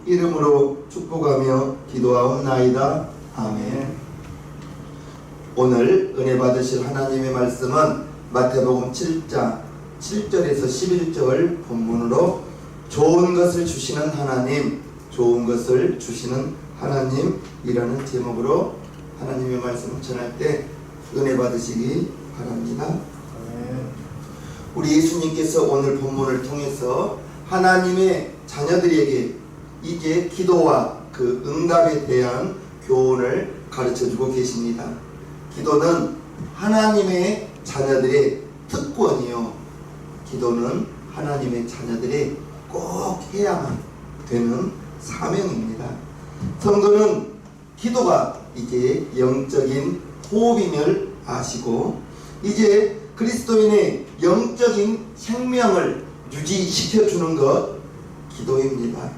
이름으로 축복하며 기도하옵나이다. 아멘. 오늘 은혜 받으실 하나님의 말씀은 마태복음 7장 7절에서 11절 본문으로 좋은 것을 주시는 하나님, 좋은 것을 주시는 하나님이라는 제목으로 하나님의 말씀을 전할 때 은혜 받으시기 바랍니다. 우리 예수님께서 오늘 본문을 통해서 하나님의 자녀들에게 이제 기도와 그 응답에 대한 교훈을 가르쳐주고 계십니다. 기도는 하나님의 자녀들의 특권이요, 기도는 하나님의 자녀들이 꼭 해야만 되는 사명입니다. 성도는 기도가 이제 영적인 호흡임을 아시고 이제 그리스도인의 영적인 생명을 유지시켜주는 것, 기도입니다.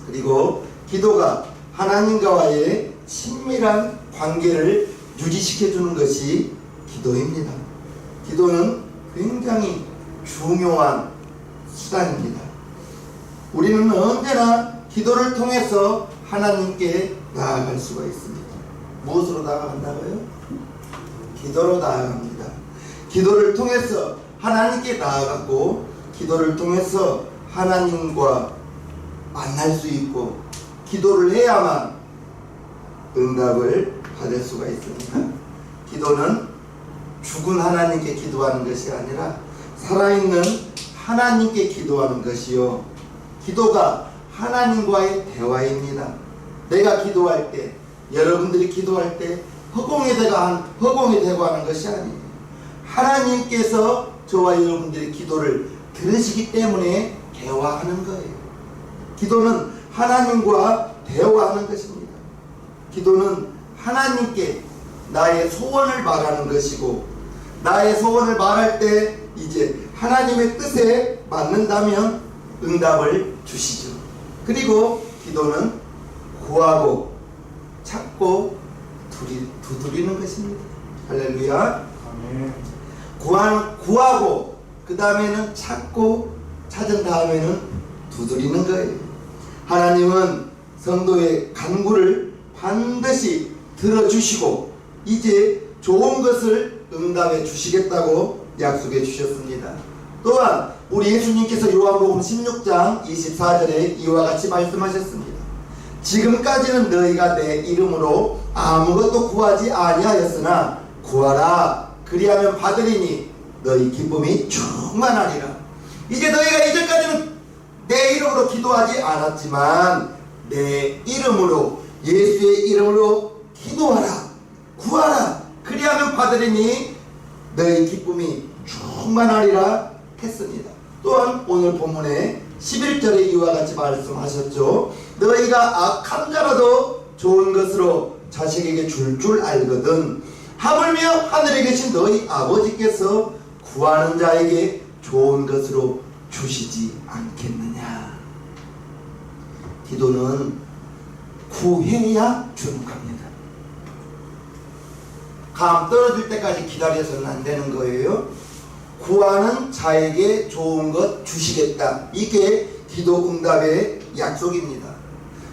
그리고 기도가 하나님과의 친밀한 관계를 유지시켜주는 것이 기도입니다. 기도는 굉장히 중요한 수단입니다. 우리는 언제나 기도를 통해서 하나님께 나아갈 수가 있습니다. 무엇으로 나아간다고요? 기도로 나아갑니다. 기도를 통해서 하나님께 나아가고 기도를 통해서 하나님과 만날 수 있고 기도를 해야만 응답을 받을 수가 있습니다. 기도는 죽은 하나님께 기도하는 것이 아니라 살아있는 하나님께 기도하는 것이요, 기도가 하나님과의 대화입니다. 내가 기도할 때, 여러분들이 기도할 때 허공에 대고 하는 것이 아니에요. 하나님께서 저와 여러분들의 기도를 들으시기 때문에 대화하는 거예요. 기도는 하나님과 대화하는 것입니다. 기도는 하나님께 나의 소원을 말하는 것이고, 나의 소원을 말할 때 이제 하나님의 뜻에 맞는다면 응답을 주시죠. 그리고 기도는 구하고 찾고 두드리는 것입니다. 할렐루야. 아멘. 구하고 그 다음에는 찾고 찾은 다음에는 두드리는 거예요. 하나님은 성도의 간구를 반드시 들어주시고 이제 좋은 것을 응답해 주시겠다고 약속해 주셨습니다. 또한 우리 예수님께서 요한복음 16장 24절에 이와 같이 말씀하셨습니다. 지금까지는 너희가 내 이름으로 아무것도 구하지 아니하였으나 구하라, 그리하면 받으리니 너희 기쁨이 충만하리라. 이제 너희가 이제까지는 내 이름으로 기도하지 않았지만 내 이름으로, 예수의 이름으로 기도하라, 구하라, 그리하면 받으리니 너희 기쁨이 충만하리라 했습니다. 또한 오늘 본문에 11절에 이와 같이 말씀하셨죠. 너희가 악한 자라도 좋은 것으로 자식에게 줄 알거든 하물며 하늘에 계신 너희 아버지께서 구하는 자에게 좋은 것으로 주시지 않겠느냐. 기도는 구해야 주는 겁니다. 감 떨어질 때까지 기다려서는 안 되는 거예요. 구하는 자에게 좋은 것 주시겠다. 이게 기도 응답의 약속입니다.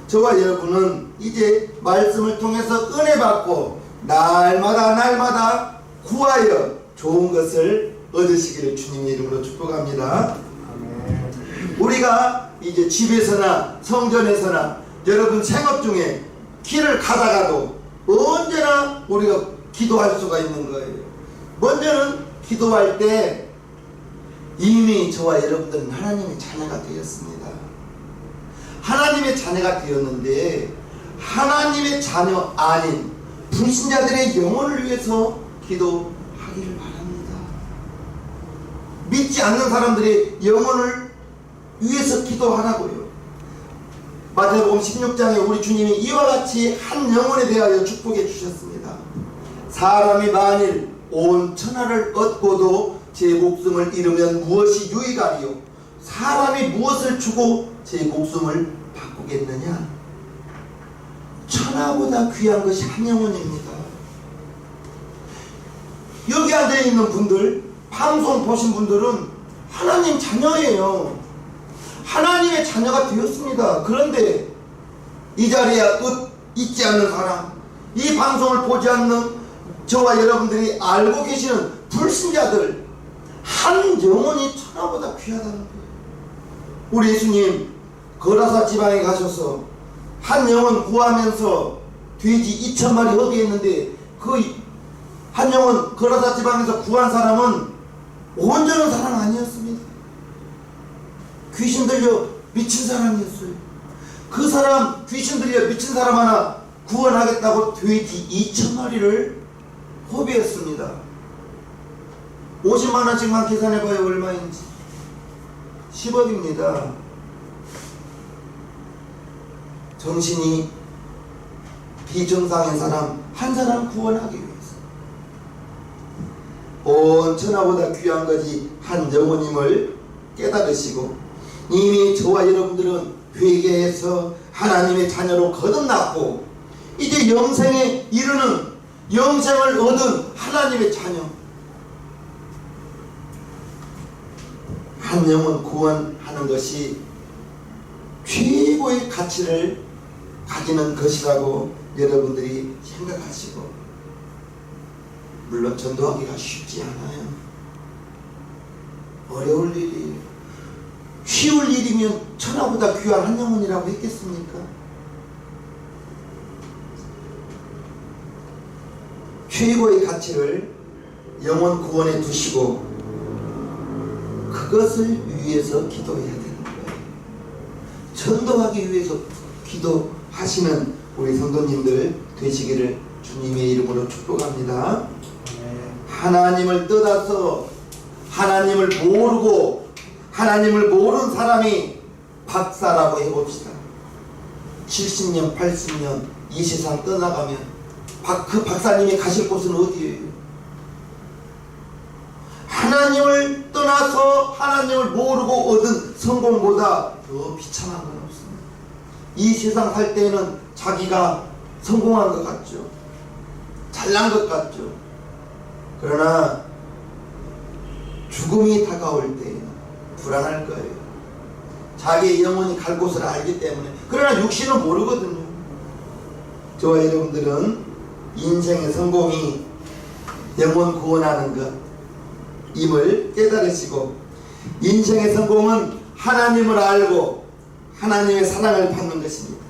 저와 여러분은 이제 말씀을 통해서 은혜 받고 날마다 구하여 좋은 것을 얻으시기를 주님의 이름으로 축복합니다. 아멘. 우리가 이제 집에서나 성전에서나 여러분 생업 중에 길을 가다가도 언제나 우리가 기도할 수가 있는 거예요. 먼저는 기도할 때 이미 저와 여러분들은 하나님의 자녀가 되었습니다. 하나님의 자녀가 되었는데 하나님의 자녀 아닌 불신자들의 영혼을 위해서 기도하기를 바랍니다. 믿지 않는 사람들의 영혼을 위해서 기도하라고요. 마태복음 16장에 우리 주님이 이와 같이 한 영혼에 대하여 축복해 주셨습니다. 사람이 만일 온 천하를 얻고도 제 목숨을 잃으면 무엇이 유익하리요? 사람이 무엇을 주고 제 목숨을 바꾸겠느냐? 천하보다 귀한 것이 한 영혼입니다. 여기 앉아있는 분들, 방송 보신 분들은 하나님 자녀예요. 하나님의 자녀가 되었습니다. 그런데 이 자리에 있지 않는 사람, 이 방송을 보지 않는 저와 여러분들이 알고 계시는 불신자들, 한 영혼이 천하보다 귀하다는 거예요. 우리 예수님 거라사 지방에 가셔서 한 영혼 구하면서 돼지 2,000마리 허비했는데 그 한 영혼 거라사 지방에서 구한 사람은 온전한 사람 아니었습니다. 귀신 들려 미친 사람이었어요. 그 사람, 귀신 들려 미친 사람 하나 구원하겠다고 돼지 2,000마리를 허비했습니다. 50만원씩만 계산해봐요. 얼마인지. 10억입니다. 정신이 비정상인 사람 한 사람 구원하기 위해서 온 천하보다 귀한 것이 한 영혼임을 깨달으시고, 이미 저와 여러분들은 회개해서 하나님의 자녀로 거듭났고 이제 영생에 이르는, 영생을 얻은 하나님의 자녀, 한 영혼 구원하는 것이 최고의 가치를 가지는 것이라고 여러분들이 생각하시고, 물론 전도하기가 쉽지 않아요. 어려울 일이에요. 쉬울 일이면 천하보다 귀한 한 영혼이라고 했겠습니까? 최고의 가치를 영혼 구원에 두시고 그것을 위해서 기도해야 되는 거예요. 전도하기 위해서 기도하시는 우리 성도님들 되시기를 주님의 이름으로 축복합니다. 하나님을 떠나서 하나님을 모르고 하나님을 모르는 사람이 박사라고 해봅시다. 70년 80년 이 세상 떠나가면 그 박사님이 가실 곳은 어디예요? 하나님을 떠나서 하나님을 모르고 얻은 성공보다 더 비참한 건 없습니다. 이 세상 살 때는 자기가 성공한 것 같죠. 잘난 것 같죠. 그러나 죽음이 다가올 때 불안할 거예요. 자기의 영혼이 갈 곳을 알기 때문에. 그러나 육신은 모르거든요. 저와 여러분들은 인생의 성공이 영혼 구원하는 것 임을 깨달으시고, 인생의 성공은 하나님을 알고 하나님의 사랑을 받는 것입니다.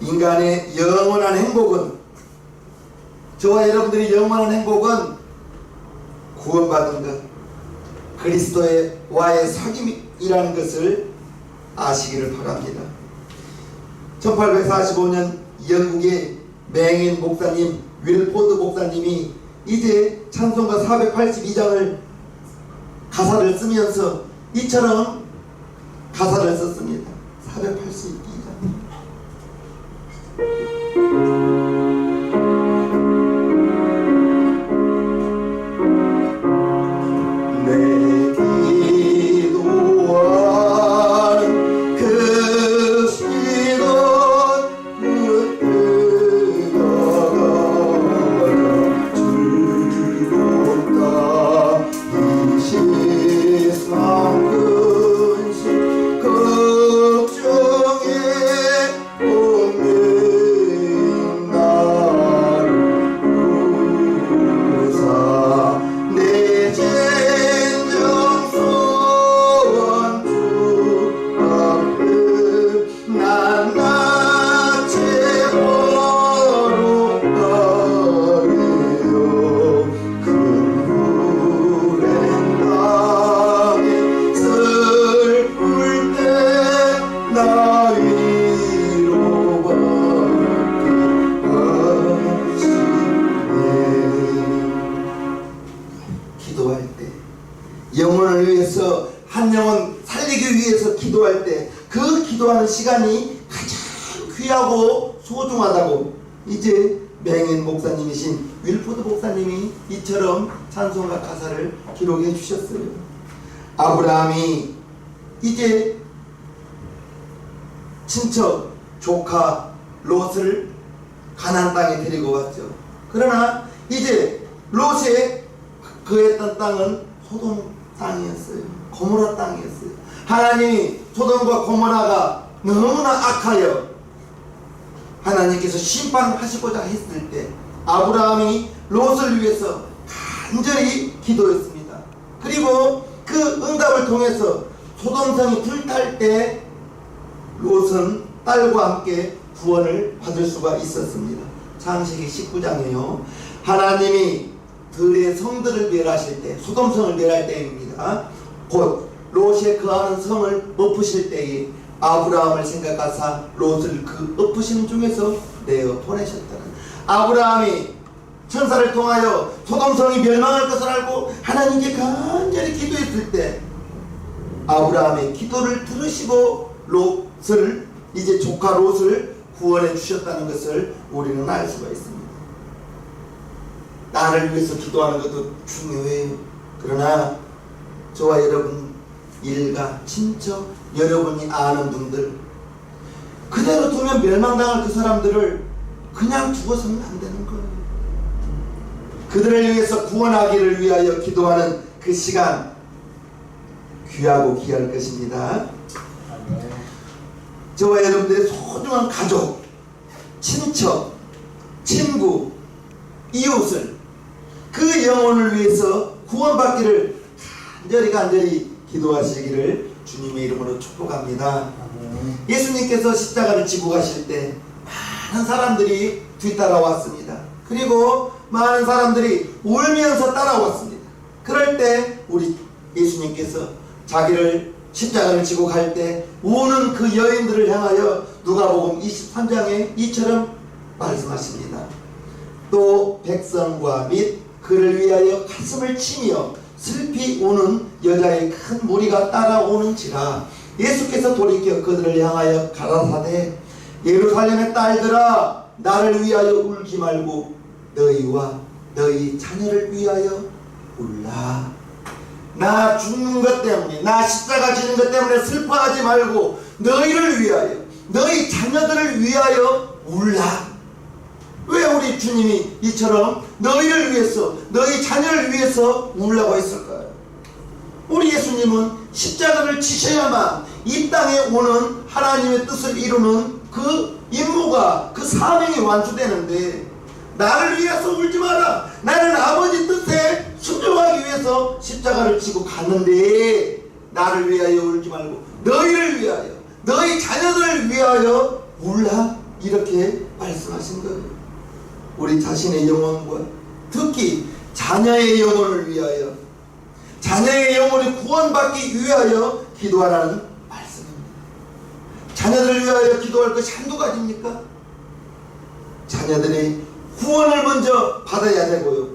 인간의 영원한 행복은, 저와 여러분들이 영원한 행복은 구원받은 것, 그리스도와의 사귐이라는 것을 아시기를 바랍니다. 1845년 영국의 맹인 목사님 윌포드 목사님이 이제 찬송가 482장을 가사를 쓰면서 이처럼 가사를 썼습니다. 482장. 영혼을 위해서, 한 영혼 살리기 위해서 기도할 때 그 기도하는 시간이 가장 귀하고 소중하다고 이제 맹인 목사님이신 윌포드 목사님이 이처럼 찬송가 가사를 기록해 주셨어요. 아브라함이 이제 친척 조카 롯을 가나안 땅에 데리고 왔죠. 그러나 이제 롯의 그했던 땅은 소돔 땅이었어요. 고모라 땅이었어요. 하나님이 소돔과 고모라가 너무나 악하여 하나님께서 심판하시고자 했을 때 아브라함이 롯을 위해서 간절히 기도했습니다. 그리고 그 응답을 통해서 소돔성이 불탈 때 롯은 딸과 함께 구원을 받을 수가 있었습니다. 창세기 19장에요. 하나님이 들의 성들을 멸하실 때, 소돔성을 멸할 때입니다. 곧 롯에 거하는 성을 엎으실 때에 아브라함을 생각하사 롯을 그 엎으시는 중에서 내어 보내셨다는, 아브라함이 천사를 통하여 소돔성이 멸망할 것을 알고 하나님께 간절히 기도했을 때 아브라함의 기도를 들으시고 롯을, 이제 조카 롯을 구원해 주셨다는 것을 우리는 알 수가 있습니다. 나를 위해서 기도하는 것도 중요해요. 그러나 저와 여러분, 일가, 친척, 여러분이 아는 분들, 그대로 두면 멸망당할 그 사람들을 그냥 두고서는 안 되는 거예요. 그들을 위해서 구원하기를 위하여 기도하는 그 시간 귀하고 귀할 것입니다. 저와 여러분들의 소중한 가족, 친척, 친구, 이웃을, 그 영혼을 위해서 구원받기를 간절히 기도하시기를 주님의 이름으로 축복합니다. 예수님께서 십자가를 지고 가실 때 많은 사람들이 뒤따라왔습니다. 그리고 많은 사람들이 울면서 따라왔습니다. 그럴 때 우리 예수님께서 자기를 십자가를 지고 갈 때 우는 그 여인들을 향하여 누가복음 23장에 이처럼 말씀하십니다. 또 백성과 및 그를 위하여 가슴을 치며 슬피 우는 여자의 큰 무리가 따라오는지라. 예수께서 돌이켜 그들을 향하여 가라사대 예루살렘의 딸들아, 나를 위하여 울지 말고 너희와 너희 자녀를 위하여 울라. 나 죽는 것 때문에, 나 십자가 지는 것 때문에 슬퍼하지 말고 너희를 위하여, 너희 자녀들을 위하여 울라. 왜 우리 주님이 이처럼 너희를 위해서, 너희 자녀를 위해서 울라고 했을까요? 우리 예수님은 십자가를 지셔야만 이 땅에 오는 하나님의 뜻을 이루는 그 임무가, 그 사명이 완수되는데, 나를 위해서 울지 마라, 나는 아버지 뜻에 순종하기 위해서 십자가를 지고 갔는데 나를 위하여 울지 말고 너희를 위하여, 너희 자녀들을 위하여 울라, 이렇게 말씀하신 거예요. 우리 자신의 영혼과 특히 자녀의 영혼을 위하여, 자녀의 영혼이 구원받기 위하여 기도하라는 말씀입니다. 자녀들을 위하여 기도할 것이 한두 가지입니까? 자녀들의 구원을 먼저 받아야 되고요.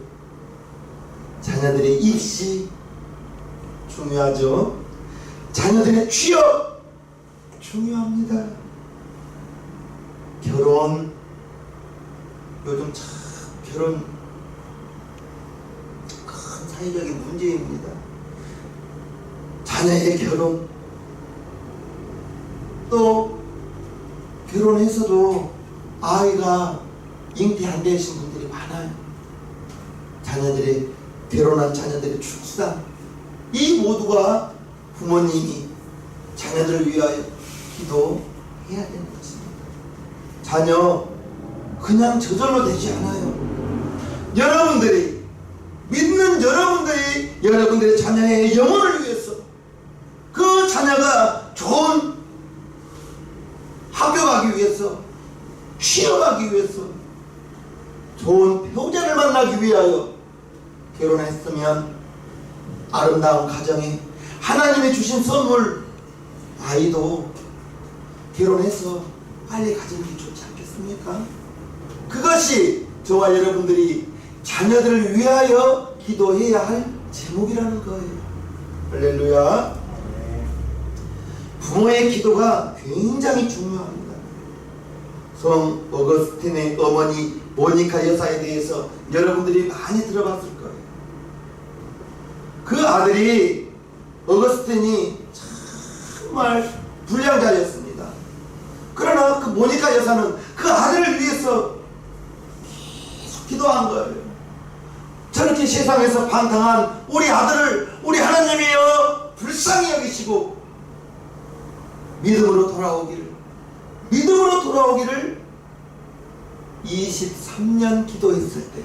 자녀들의 입시 중요하죠. 자녀들의 취업 중요합니다. 결혼, 요즘 참 결혼 큰 사회적인 문제입니다. 자녀의 결혼, 또 결혼해서도 아이가 잉태 안 되신 분들이 많아요. 자녀들의, 결혼한 자녀들의 출산, 이 모두가 부모님이 자녀들을 위하여 기도해야 되는 것입니다. 자녀 그냥 저절로 되지 않아요. 여러분들이, 믿는 여러분들이 여러분들의 자녀의 영혼을 위해서, 그 자녀가 좋은 학교 가기 위해서, 취업하기 위해서, 좋은 배우자를 만나기 위하여 결혼했으면 아름다운 가정에 하나님이 주신 선물, 아이도 결혼해서 빨리 가지는 게 좋지 않겠습니까? 그것이 저와 여러분들이 자녀들을 위하여 기도해야 할 제목이라는 거예요. 할렐루야. 부모의 기도가 굉장히 중요합니다. 성 어거스틴의 어머니 모니카 여사에 대해서 여러분들이 많이 들어봤을 거예요. 그 아들이, 어거스틴이 정말 불량자였습니다. 그러나 그 모니카 여사는 그 아들을 위해서 계속 기도한 거예요. 저렇게 세상에서 방탕한 우리 아들을 우리 하나님이여 불쌍히 여기시고 믿음으로 돌아오기를 23년 기도했을 때,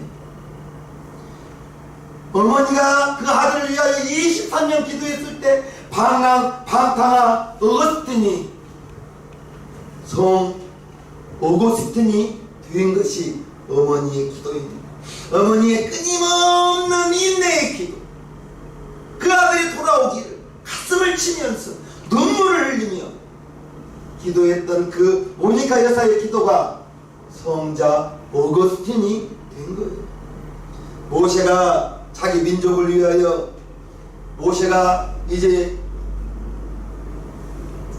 어머니가 그 아들을 위하여 23년 기도했을 때 방탕아 어거스틴이 성 어거스틴이 된 것이 어머니의 기도입니다. 어머니의 끊임없는 인내의 기도, 그 아들이 돌아오기를 가슴을 치면서 눈물을 흘리며 기도했던 그 모니카 여사의 기도가 성자 어거스틴이 된 거예요. 모세가 자기 민족을 위하여, 모세가 이제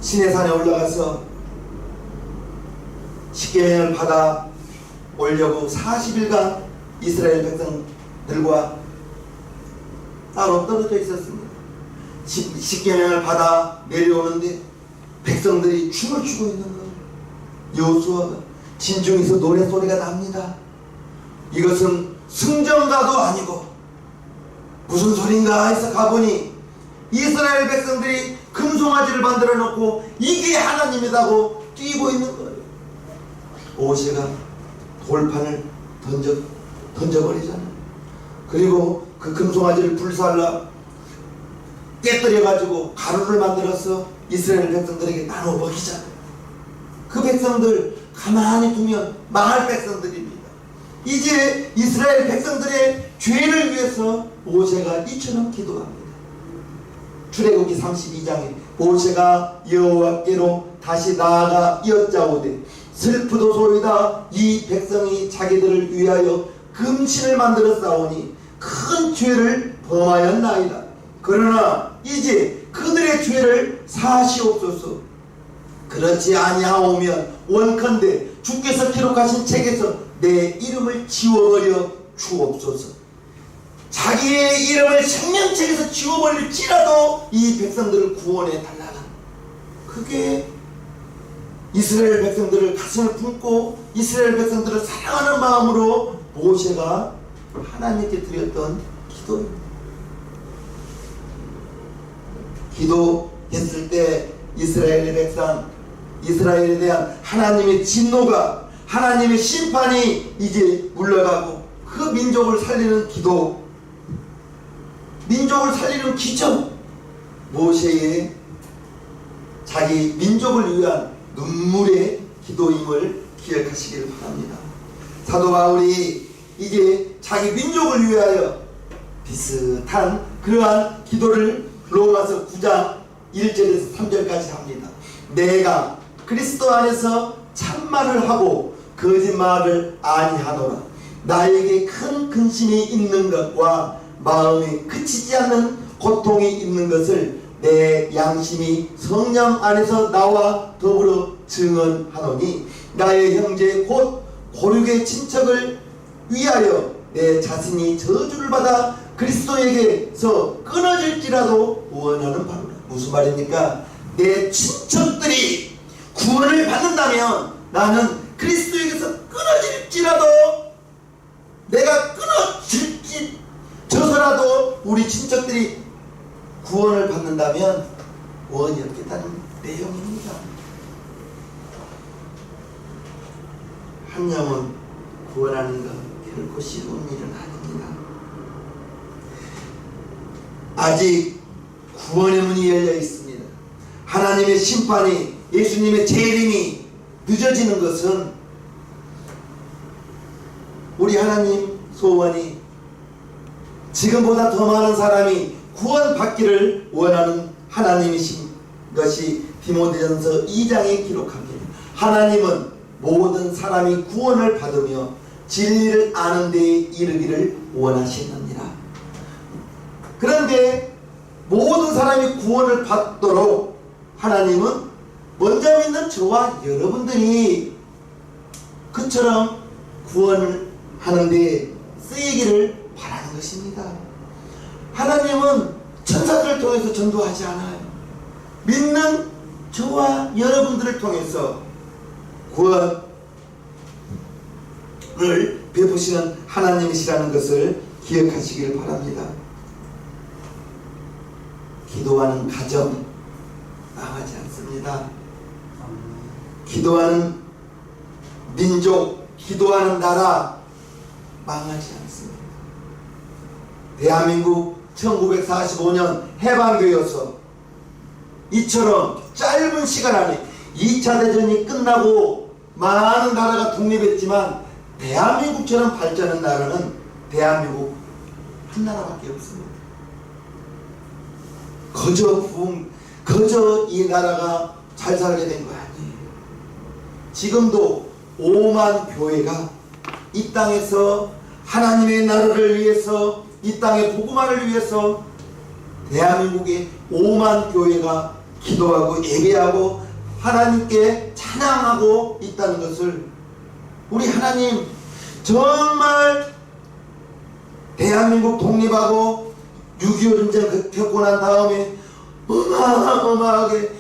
시내산에 올라가서 십계명을 받아 오려고 40일간 이스라엘 백성들과 따로 떨어져 있었습니다. 십계명을 받아 내려오는데 백성들이 춤을 추고 있는 거예요. 여호수아가 진중에서 노래소리가 납니다. 이것은 승전가도 아니고 무슨 소린가 해서 가보니 이스라엘 백성들이 금송아지를 만들어 놓고 이게 하나님이라고 뛰고 있는 거예요. 모세가 돌판을 던져버리잖아요. 그리고 그 금송아지를 불살라 깨뜨려가지고 가루를 만들어서 이스라엘 백성들에게 나눠 먹이잖아요. 그 백성들 가만히 두면 망할 백성들입니다. 이제 이스라엘 백성들의 죄를 위해서 모세가 이처럼 기도합니다. 출애굽기 32장에 모세가 여호와께로 다시 나아가 여짜오되 슬프도소이다. 이 백성이 자기들을 위하여 금신을 만들어 싸우니 큰 죄를 범하였나이다. 그러나 이제 그들의 죄를 사시옵소서. 그렇지 아니하오면 원컨대 주께서 기록하신 책에서 내 이름을 지워버려 주옵소서. 자기의 이름을 생명책에서 지워버릴지라도 이 백성들을 구원해 달라는, 그게 이스라엘 백성들을 가슴을 품고 이스라엘 백성들을 사랑하는 마음으로 모세가 하나님께 드렸던 기도입니다. 기도했을 때 이스라엘의 백성, 이스라엘에 대한 하나님의 진노가, 하나님의 심판이 이제 물러가고 그 민족을 살리는 기도, 민족을 살리는 기적, 모세의 자기 민족을 위한 눈물의 기도임을 기억하시기를 바랍니다. 사도 바울이 이제 자기 민족을 위하여 비슷한 그러한 기도를 로마서 9장 1절에서 3절까지 합니다. 내가 그리스도 안에서 참말을 하고 거짓말을 아니하노라. 나에게 큰 근심이 있는 것과 마음에 그치지 않는 고통이 있는 것을 내 양심이 성령 안에서 나와 더불어 증언하노니 나의 형제 곧 고륙의 친척을 위하여 내 자신이 저주를 받아 그리스도에게서 끊어질지라도 원하는 바로라. 무슨 말입니까? 내 친척들이 구원을 받는다면 나는 그리스도에게서 끊어질지라도, 내가 끊어질지 져서라도 우리 친척들이 구원을 받는다면 원이 없겠다는 내용입니다. 한 영혼 구원하는 것 결코 쉬운 일은 아닙니다. 아직 구원의 문이 열려 있습니다. 하나님의 심판이, 예수님의 재림이 늦어지는 것은 우리 하나님 소원이 지금보다 더 많은 사람이 구원받기를 원하는 하나님이신 것이 디모데전서 2장에 기록합니다. 하나님은 모든 사람이 구원을 받으며 진리를 아는 데에 이르기를 원하시느니라. 그런데 모든 사람이 구원을 받도록 하나님은 먼저 믿는 저와 여러분들이 그처럼 구원을 하는 데에 쓰이기를 바라는 것입니다. 하나님은 천사들을 통해서 전도하지 않아요. 믿는 저와 여러분들을 통해서 구원을 베푸시는 하나님이시라는 것을 기억하시길 바랍니다. 기도하는 가정 망하지 않습니다. 기도하는 민족, 기도하는 나라 망하지 않습니다. 대한민국 1945년 해방되어서 이처럼 짧은 시간 안에 2차 대전이 끝나고 많은 나라가 독립했지만 대한민국처럼 발전한 나라는 대한민국 한 나라밖에 없습니다. 거저 이 나라가 잘 살게 된 거 아니에요. 지금도 5만 교회가 이 땅에서 하나님의 나라를 위해서, 이 땅의 복음화를 위해서 대한민국의 5만 교회가 기도하고 예배하고 하나님께 찬양하고 있다는 것을, 우리 하나님 정말 대한민국 독립하고 6.25 전쟁 겪고 난 다음에 어마어마하게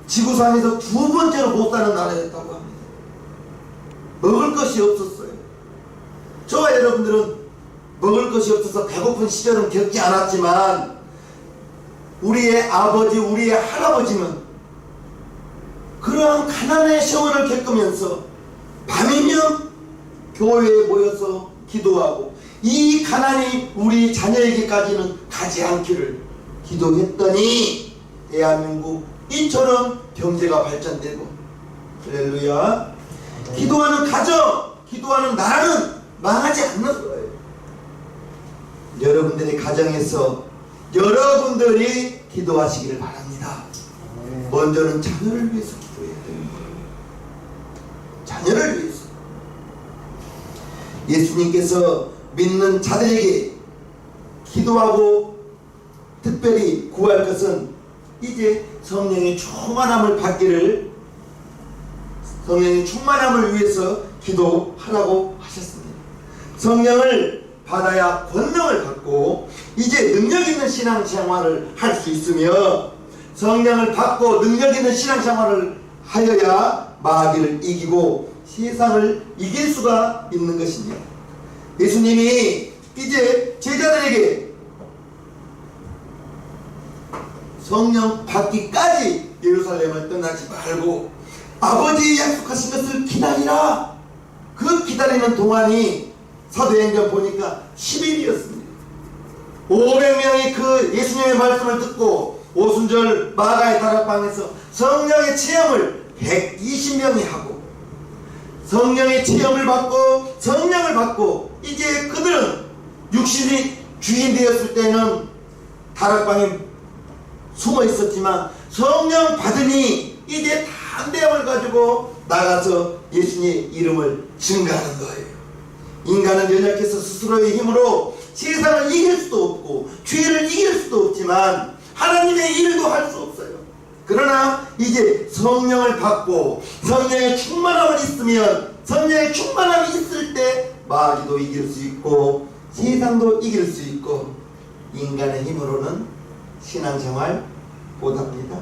지구상에서 두 번째로 못 사는 나라였다고 합니다. 먹을 것이 없었어요. 저와 여러분들은 먹을 것이 없어서 배고픈 시절은 겪지 않았지만 우리의 아버지, 우리의 할아버지는 그러한 가난의 세월을 겪으면서 밤이면 교회에 모여서 기도하고 이 가난이 우리 자녀에게까지는 가지 않기를 기도했더니 대한민국 이처럼 경제가 발전되고, 할렐루야, 기도하는 가정, 기도하는 나라는 망하지 않는 거예요. 여러분들의 가정에서 여러분들이 기도하시기를 바랍니다. 먼저는 자녀를 위해서 기도해야 되는 거예요. 자녀를 위해서. 예수님께서 믿는 자들에게 기도하고 특별히 구할 것은 이제 성령의 충만함을 받기를, 성령의 충만함을 위해서 기도하라고 하셨습니다. 성령을 받아야 권능을 받고 이제 능력 있는 신앙생활을 할 수 있으며, 성령을 받고 능력 있는 신앙생활을 하여야 마귀를 이기고 세상을 이길 수가 있는 것입니다. 예수님이 이제 제자들에게 성령 받기까지 예루살렘을 떠나지 말고 아버지의 약속하신 것을 기다리라. 그 기다리는 동안이 사도행전 보니까 10일이었습니다. 500명이 그 예수님의 말씀을 듣고 오순절 마가의 다락방에서 성령의 체험을 120명이 하고, 성령의 체험을 받고 성령을 받고 이제 그들은 육신이 주인 되었을 때는 다락방에 숨어 있었지만 성령 받으니 이제 담대함을 가지고 나가서 예수님의 이름을 증거하는 거예요. 인간은 연약해서 스스로의 힘으로 세상을 이길 수도 없고 죄를 이길 수도 없지만 하나님의 일도 할 수 없어요. 그러나 이제 성령을 받고 성령의 충만함을 있으면, 성령의 충만함이 있을 때 마귀도 이길 수 있고 세상도 이길 수 있고, 인간의 힘으로는 신앙생활 못합니다.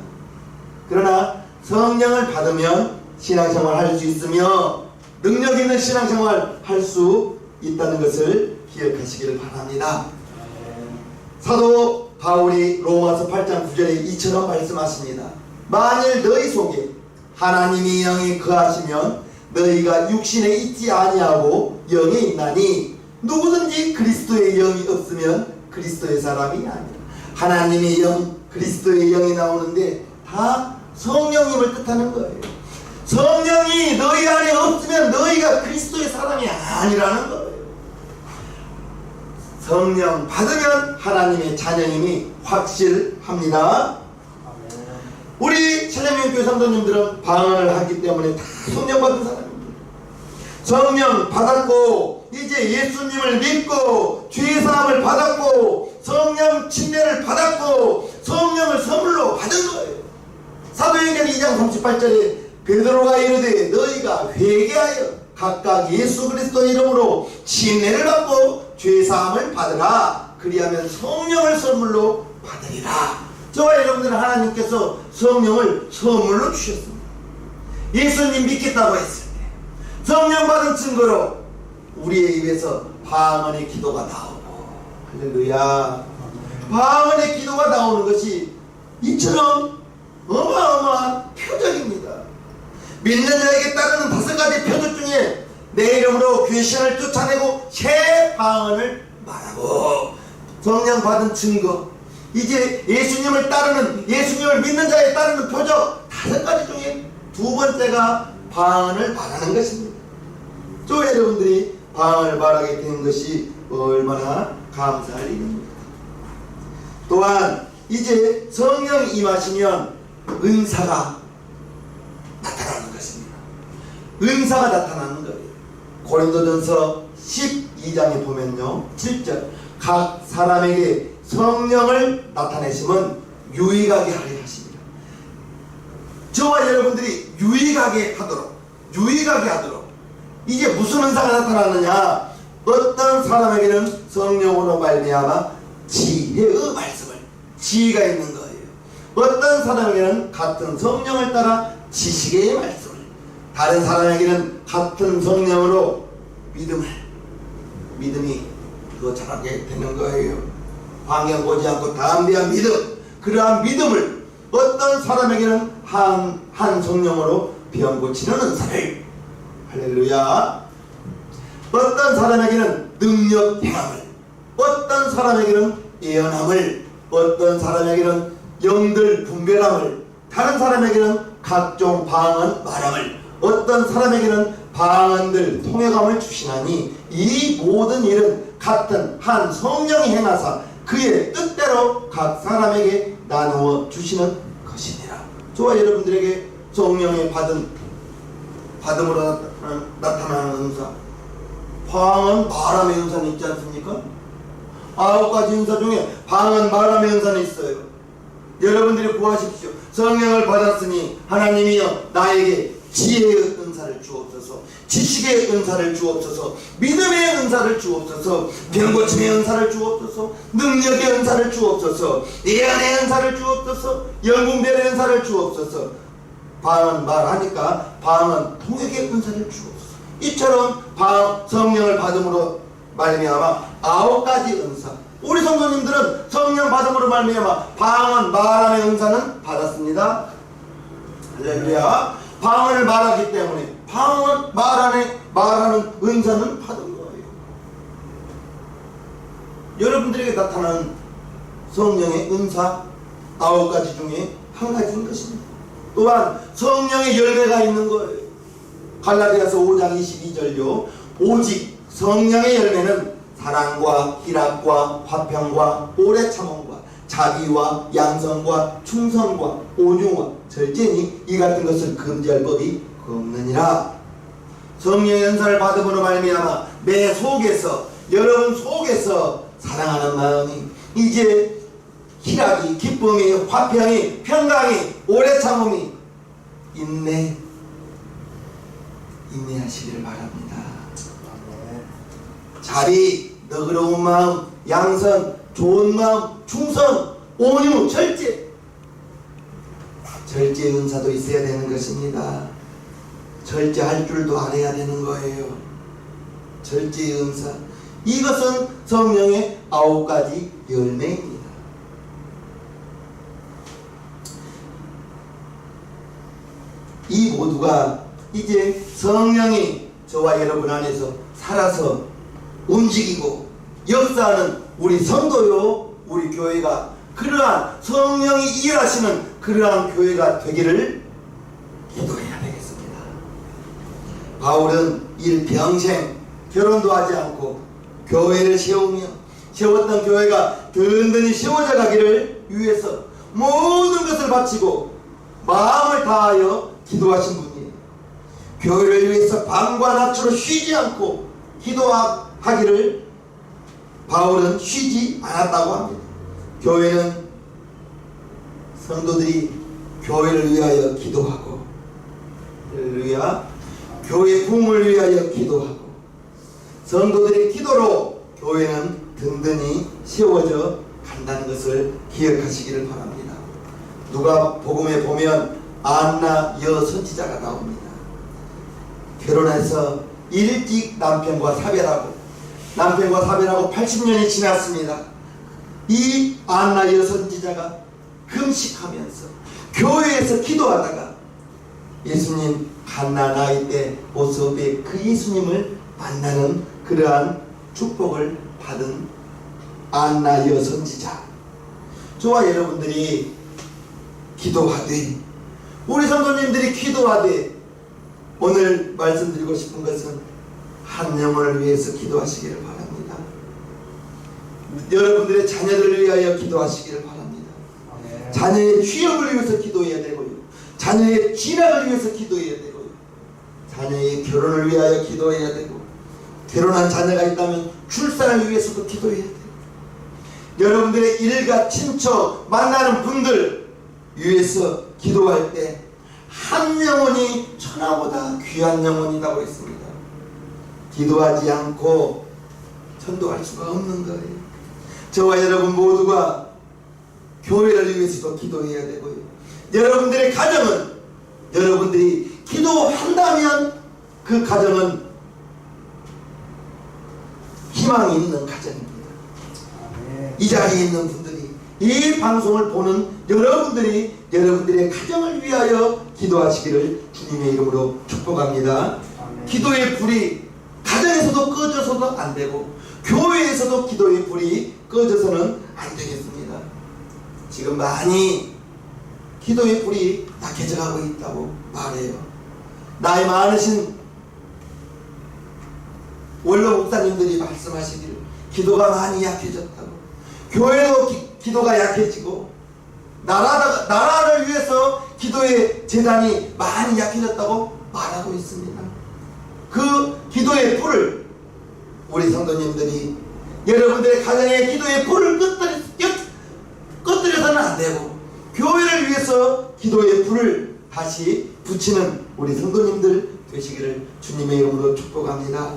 그러나 성령을 받으면 신앙생활 할 수 있으며 능력 있는 신앙생활 할 수 있다는 것을 기억하시기를 바랍니다. 사도 바울이 로마서 8장 9절에 이처럼 말씀하십니다. 만일 너희 속에 하나님의 영이 거하시면 너희가 육신에 있지 아니하고 영에 있나니, 누구든지 그리스도의 영이 없으면 그리스도의 사람이 아니라. 하나님의 영, 그리스도의 영이 나오는데 다 성령님을 뜻하는 거예요. 성령이 너희 안에 없으면 너희가 그리스도의 사람이 아니라는 거예요. 성령 받으면 하나님의 자녀임이 확실합니다. 우리 천연명교회 성도님들은 방언을 하기 때문에 다 성령 받은 사람입니다. 성령 받았고 이제 예수님을 믿고 죄사함을 받았고 성령 침례를 받았고 성령을 선물로 받은 거예요. 사도행전 2장 38절에 베드로가 이르되 너희가 회개하여 각각 예수 그리스도 이름으로 침례를 받고 죄사함을 받으라. 그리하면 성령을 선물로 받으리라. 저와 여러분들은 하나님께서 성령을 선물로 주셨습니다. 예수님 믿겠다고 했을 때 성령 받은 증거로 우리의 입에서 방언의 기도가 나오고, 할렐루야, 방언의 기도가 나오는 것이 이처럼 어마어마한 표적입니다. 믿는 자에게 따르는 5가지 표적 중에 내 이름으로 귀신을 쫓아내고 새 방언을 말하고, 성령 받은 증거, 이제 예수님을 따르는, 예수님을 믿는 자에 따르는 표적 5가지 중에 2번째가 방언을 말하는 것입니다. 또 여러분들이 방언을 말하게 된 것이 얼마나 감사할 일입니다. 또한 이제 성령이 임하시면 은사가 나타나는 것입니다. 은사가 나타나는 거예요. 고린도전서 12장에 보면요, 7절, 각 사람에게 성령을 나타내심은 유익하게 하려 하십니다. 저와 여러분들이 유익하게 하도록, 이게 무슨 은사가 나타나느냐? 어떤 사람에게는 성령으로 말미암아 지혜의 말씀을, 지혜가 있는 거예요. 어떤 사람에게는 같은 성령을 따라 지식의 말씀을, 다른 사람에게는 같은 성령으로 믿음이 더 자라게 되는 거예요. 환경 보지 않고 담대한 믿음, 그러한 믿음을 어떤 사람에게는 한 성령으로 병 고치는 은사를, 할렐루야, 어떤 사람에게는 능력 행함을, 어떤 사람에게는 예언함을, 어떤 사람에게는 영들 분별함을, 다른 사람에게는 각종 방언 말함을, 어떤 사람에게는 방언들 통역함을 주시나니 이 모든 일은 같은 한 성령이 행하사 그의 뜻대로 각 사람에게 나누어 주시는 것이니라. 저와 여러분들에게 성령의 받음으로 나타나는 은사, 방언 말함의 은사는 있지 않습니까? 9가지 은사 중에 방언 말함의 은사는 있어요. 여러분들이 구하십시오. 성령을 받았으니 하나님이여 나에게 지혜의 은사를 주옵소서, 지식의 은사를 주옵소서, 믿음의 은사를 주옵소서, 병고침의 은사를 주옵소서, 능력의 은사를 주옵소서, 예언의 은사를 주옵소서, 영분별의 은사를 주옵소서. 방언 말하니까 방언 통역의 은사를 주옵소서. 이처럼 성령을 받음으로 말미암아 9가지 은사, 우리 성도님들은 성령 받음으로 말미암아 방언 말함의 은사는 받았습니다. 할렐루야. 방언을 말하기 때문에 방언 말하는 은사는 받은 거예요. 여러분들에게 나타나는 성령의 은사 9가지 중에 한 가지인 것입니다. 또한 성령의 열매가 있는 거예요. 갈라디아서 5장 22절요. 오직 성령의 열매는 사랑과 희락과 화평과 오래 참음과 자비와 양성과 충성과 온유와 절제니 이 같은 것을 금지할 법이 없느니라. 성령의 은사를 받음으로 말미암아 내 속에서, 여러분 속에서 사랑하는 마음이, 이제 희락이, 기쁨이, 화평이, 평강이, 오래 참음이, 인내하시기를 바랍니다. 자비, 너그러운 마음, 양선, 좋은 마음, 충성, 온유, 절제 은사도 있어야 되는 것입니다. 절제할 줄도 알아야 되는 거예요. 절제의 은사, 이것은 성령의 9가지 열매입니다. 이 모두가 이제 성령이 저와 여러분 안에서 살아서 움직이고 역사하는 우리 성도요, 우리 교회가 그러한 성령이 일하시는 그러한 교회가 되기를 기도해야 되겠습니다. 바울은 일평생 결혼도 하지 않고 교회를 세웠던 교회가 든든히 세워져 가기를 위해서 모든 것을 바치고 마음을 다하여 기도하신 분이에요. 교회를 위해서 밤과 낮으로 쉬지 않고 기도하기를 바울은 쉬지 않았다고 합니다. 교회는 성도들이 교회를 위하여 기도하고, 할렐루야, 교회 부흥을 위하여 기도하고, 성도들의 기도로 교회는 든든히 세워져 간다는 것을 기억하시기를 바랍니다. 누가복음에 보면 안나 여선지자가 나옵니다. 결혼해서 일찍 남편과 사별하고 80년이 지났습니다. 이 안나 여선지자가 금식하면서 교회에서 기도하다가 예수님 갓나 나이 때 모습의 그 예수님을 만나는 그러한 축복을 받은 안나 여선지자. 저와 여러분들이 기도하되, 우리 성도님들이 기도하되, 오늘 말씀드리고 싶은 것은 한 영혼을 위해서 기도하시기를 바랍니다. 여러분들의 자녀들을 위하여 기도하시기를 바랍니다. 자녀의 취업을 위해서 기도해야 되고요, 자녀의 진학을 위해서 기도해야 되고요, 자녀의 결혼을 위하여 기도해야 되고, 결혼한 자녀가 있다면 출산을 위해서도 기도해야 돼요. 여러분들의 일가 친척 만나는 분들 위해서 기도할 때 한 영혼이 천하보다 귀한 영혼이라고 했습니다. 기도하지 않고 전도할 수가 없는 거예요. 저와 여러분 모두가 교회를 위해서도 기도해야 되고요, 여러분들의 가정은 여러분들이 기도한다면 그 가정은 희망이 있는 가정입니다. 이 자리에 있는 분들이, 이 방송을 보는 여러분들이 여러분들의 가정을 위하여 기도하시기를 주님의 이름으로 축복합니다. 기도의 불이 가정에서도 꺼져서도 안 되고 교회에서도 기도의 불이 꺼져서는 안 되겠습니다. 지금 많이 기도의 불이 약해져가고 있다고 말해요. 나이 많으신 원로 목사님들이 말씀하시기를 기도가 많이 약해졌다고, 교회도 기도가 약해지고 나라를 위해서 기도의 재단이 많이 약해졌다고 말하고 있습니다. 그 기도의 불을 우리 성도님들이 여러분들의 가정의 기도의 불을 꺼뜨려서는 안 되고, 교회를 위해서 기도의 불을 다시 붙이는 우리 성도님들 되시기를 주님의 이름으로 축복합니다.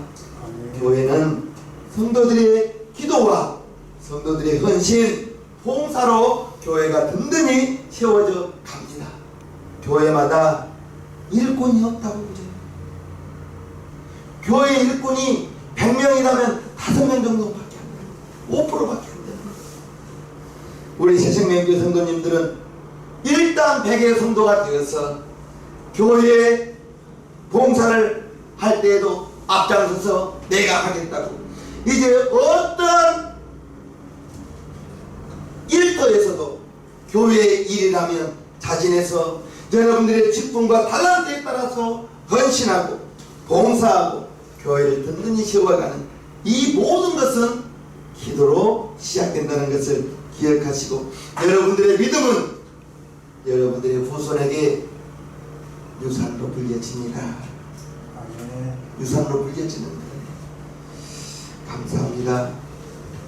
교회는 성도들의 기도와 성도들의 헌신, 봉사로 교회가 든든히 세워져 갑니다. 교회마다 일꾼이 없다고 그래요. 교회 일꾼이 100명이라면 5명 정도밖에 안 돼요. 5%밖에 안 돼요. 우리 새생명교회 성도님들은 일단 100의 성도가 되어서 교회 봉사를 할 때에도 앞장서서 내가 하겠다고, 이제 어떤 일터에서도 교회의 일이라면 자진해서 여러분들의 직분과 달란트에 따라서 헌신하고 봉사하고 교회를 든든히 세워가는 이 모든 것은 기도로 시작된다는 것을 기억하시고, 여러분들의 믿음은 여러분들의 후손에게 유산으로 불려집니다. 유산으로 불려지는 거예요. 감사합니다.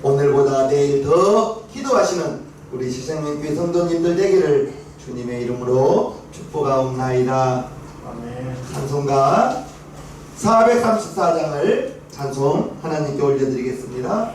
오늘보다 내일 더 기도하시는 우리 새생명교회 성도님들 되기를 주님의 이름으로 축복하옵나이다. 찬송가 434장을 찬송 하나님께 올려드리겠습니다.